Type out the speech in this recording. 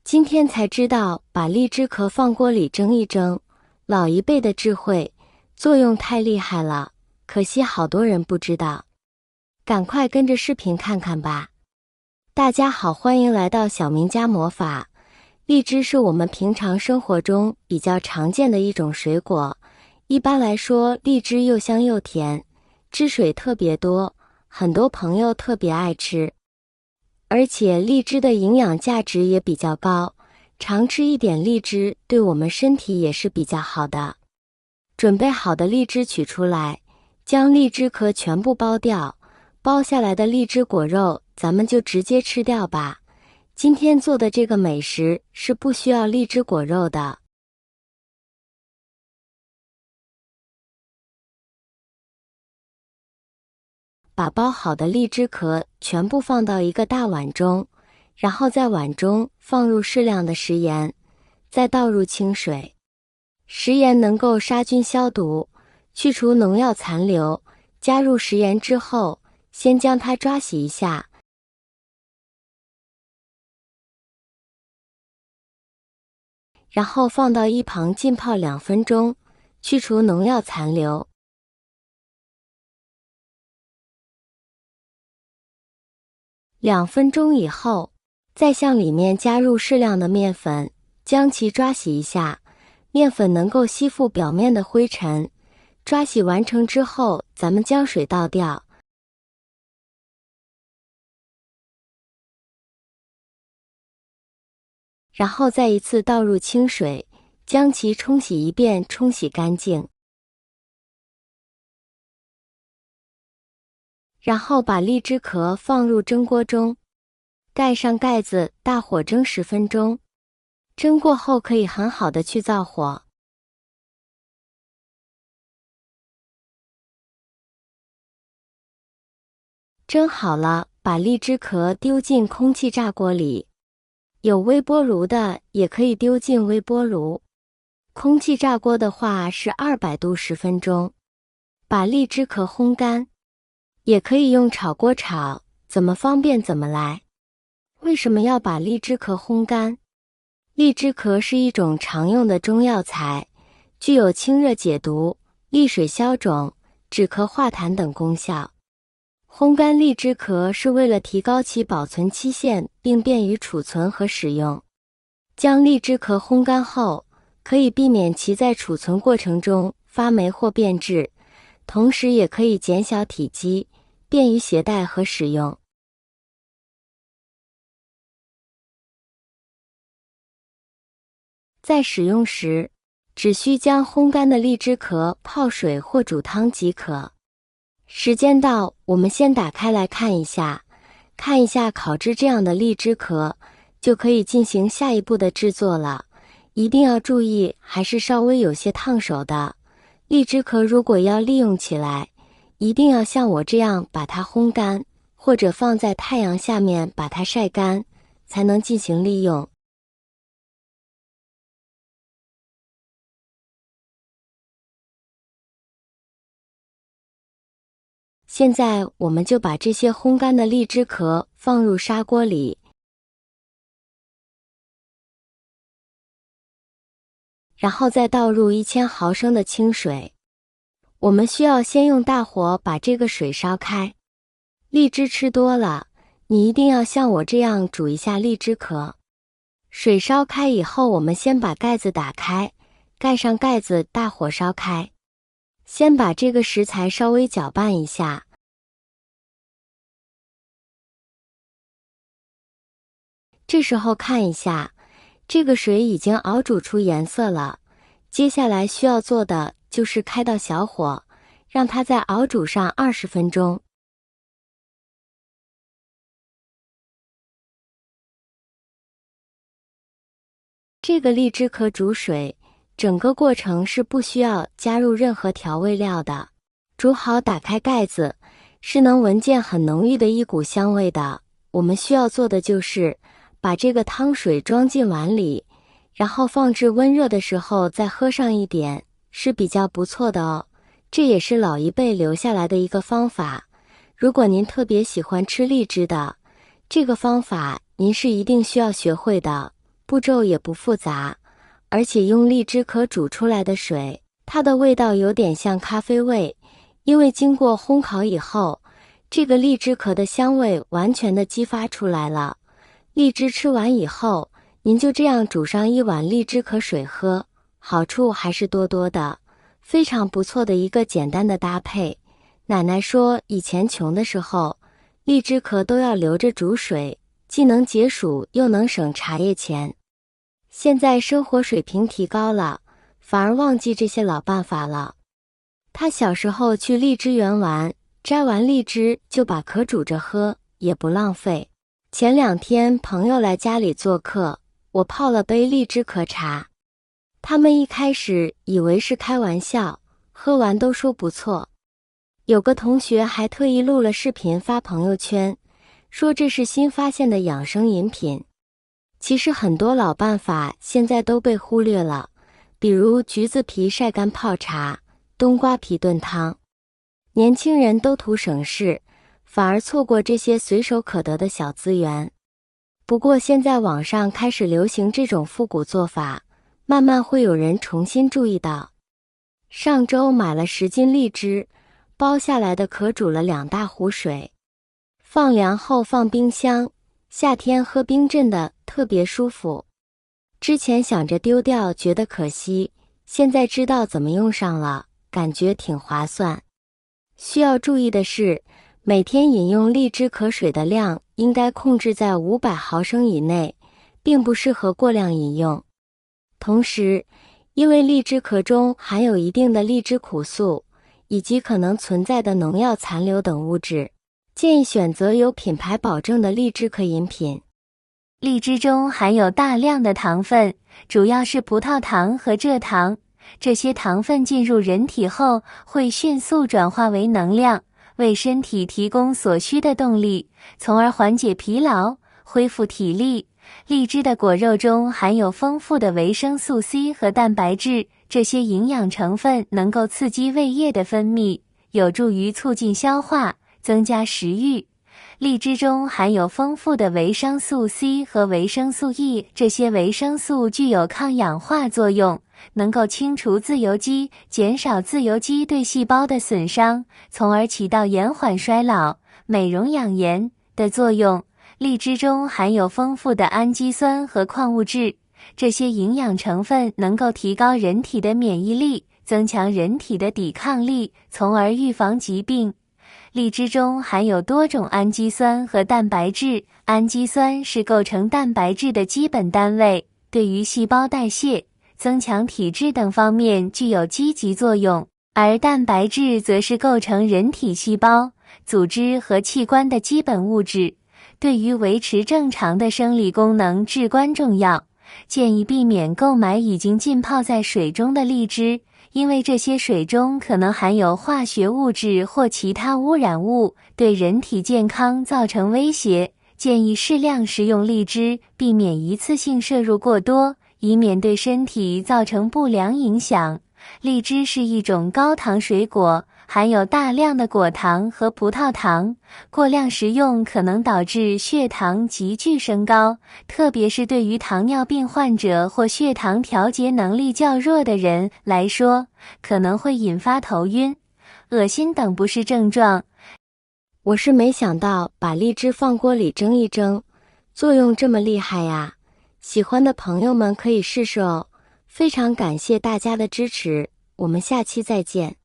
今天才知道把荔枝壳放锅里蒸一蒸，老一辈的智慧，作用太厉害了，可惜好多人不知道。赶快跟着视频看看吧。大家好，欢迎来到小明家魔法。荔枝是我们平常生活中比较常见的一种水果，一般来说，荔枝又香又甜，汁水特别多，很多朋友特别爱吃。而且荔枝的营养价值也比较高，常吃一点荔枝对我们身体也是比较好的。准备好的荔枝取出来，将荔枝壳全部剥掉，剥下来的荔枝果肉咱们就直接吃掉吧。今天做的这个美食是不需要荔枝果肉的。把剥好的荔枝壳全部放到一个大碗中，然后在碗中放入适量的食盐，再倒入清水。食盐能够杀菌消毒，去除农药残留。加入食盐之后，先将它抓洗一下，然后放到一旁浸泡2分钟，去除农药残留。2分钟以后，再向里面加入适量的面粉，将其抓洗一下，面粉能够吸附表面的灰尘。抓洗完成之后，咱们将水倒掉，然后再一次倒入清水，将其冲洗一遍，冲洗干净。然后把荔枝壳放入蒸锅中，盖上盖子，大火蒸10分钟。蒸过后可以很好的去燥火。蒸好了，把荔枝壳丢进空气炸锅里，有微波炉的也可以丢进微波炉。空气炸锅的话是200度10分钟。把荔枝壳烘干。也可以用炒锅炒，怎么方便怎么来。为什么要把荔枝壳烘干？荔枝壳是一种常用的中药材，具有清热解毒、利水消肿、止咳化痰等功效。烘干荔枝壳是为了提高其保存期限，并便于储存和使用。将荔枝壳烘干后，可以避免其在储存过程中发霉或变质，同时也可以减小体积，便于携带和使用。在使用时，只需将烘干的荔枝壳泡水或煮汤即可。时间到，我们先打开来看一下烤制这样的荔枝壳，就可以进行下一步的制作了。一定要注意，还是稍微有些烫手的。荔枝壳如果要利用起来，一定要像我这样把它烘干，或者放在太阳下面把它晒干，才能进行利用。现在我们就把这些烘干的荔枝壳放入砂锅里，然后再倒入1000毫升的清水。我们需要先用大火把这个水烧开。荔枝吃多了，你一定要像我这样煮一下荔枝壳。水烧开以后，我们先把盖子打开，盖上盖子，大火烧开。先把这个食材稍微搅拌一下。这时候看一下，这个水已经熬煮出颜色了。接下来需要做的就是开到小火，让它再熬煮上20分钟。这个荔枝壳煮水，整个过程是不需要加入任何调味料的。煮好，打开盖子，是能闻见很浓郁的一股香味的。我们需要做的就是把这个汤水装进碗里，然后放置温热的时候再喝上一点，是比较不错的哦。这也是老一辈留下来的一个方法。如果您特别喜欢吃荔枝的，这个方法您是一定需要学会的。步骤也不复杂，而且用荔枝壳煮出来的水，它的味道有点像咖啡味，因为经过烘烤以后，这个荔枝壳的香味完全的激发出来了。荔枝吃完以后，您就这样煮上一碗荔枝壳水喝，好处还是多多的，非常不错的一个简单的搭配。奶奶说以前穷的时候，荔枝壳都要留着煮水，既能解暑又能省茶叶钱。现在生活水平提高了，反而忘记这些老办法了。她小时候去荔枝园玩，摘完荔枝就把壳煮着喝，也不浪费。前2天朋友来家里做客，我泡了杯荔枝壳茶。他们一开始以为是开玩笑，喝完都说不错。有个同学还特意录了视频发朋友圈，说这是新发现的养生饮品。其实很多老办法现在都被忽略了，比如橘子皮晒干泡茶，冬瓜皮炖汤。年轻人都图省事，反而错过这些随手可得的小资源。不过现在网上开始流行这种复古做法，慢慢会有人重新注意到。上周买了10斤荔枝，剥下来的壳煮了2大壶水，放凉后放冰箱，夏天喝冰镇的特别舒服。之前想着丢掉觉得可惜，现在知道怎么用上了，感觉挺划算。需要注意的是，每天饮用荔枝壳水的量应该控制在500毫升以内，并不适合过量饮用。同时，因为荔枝壳中含有一定的荔枝苦素，以及可能存在的农药残留等物质，建议选择有品牌保证的荔枝壳饮品。荔枝中含有大量的糖分，主要是葡萄糖和蔗糖。这些糖分进入人体后，会迅速转化为能量，为身体提供所需的动力，从而缓解疲劳，恢复体力。荔枝的果肉中含有丰富的维生素 C 和蛋白质，这些营养成分能够刺激胃液的分泌，有助于促进消化，增加食欲。荔枝中含有丰富的维生素 C 和维生素 E， 这些维生素具有抗氧化作用，能够清除自由基，减少自由基对细胞的损伤，从而起到延缓衰老、美容养颜的作用。荔枝中含有丰富的氨基酸和矿物质，这些营养成分能够提高人体的免疫力，增强人体的抵抗力，从而预防疾病。荔枝中含有多种氨基酸和蛋白质，氨基酸是构成蛋白质的基本单位，对于细胞代谢、增强体质等方面具有积极作用，而蛋白质则是构成人体细胞、组织和器官的基本物质，对于维持正常的生理功能至关重要。建议避免购买已经浸泡在水中的荔枝，因为这些水中可能含有化学物质或其他污染物，对人体健康造成威胁。建议适量食用荔枝，避免一次性摄入过多，以免对身体造成不良影响。荔枝是一种高糖水果，含有大量的果糖和葡萄糖，过量食用可能导致血糖急剧升高，特别是对于糖尿病患者或血糖调节能力较弱的人来说，可能会引发头晕、恶心等不适症状。我是没想到把荔枝放锅里蒸一蒸，作用这么厉害呀！喜欢的朋友们可以试试哦。非常感谢大家的支持，我们下期再见。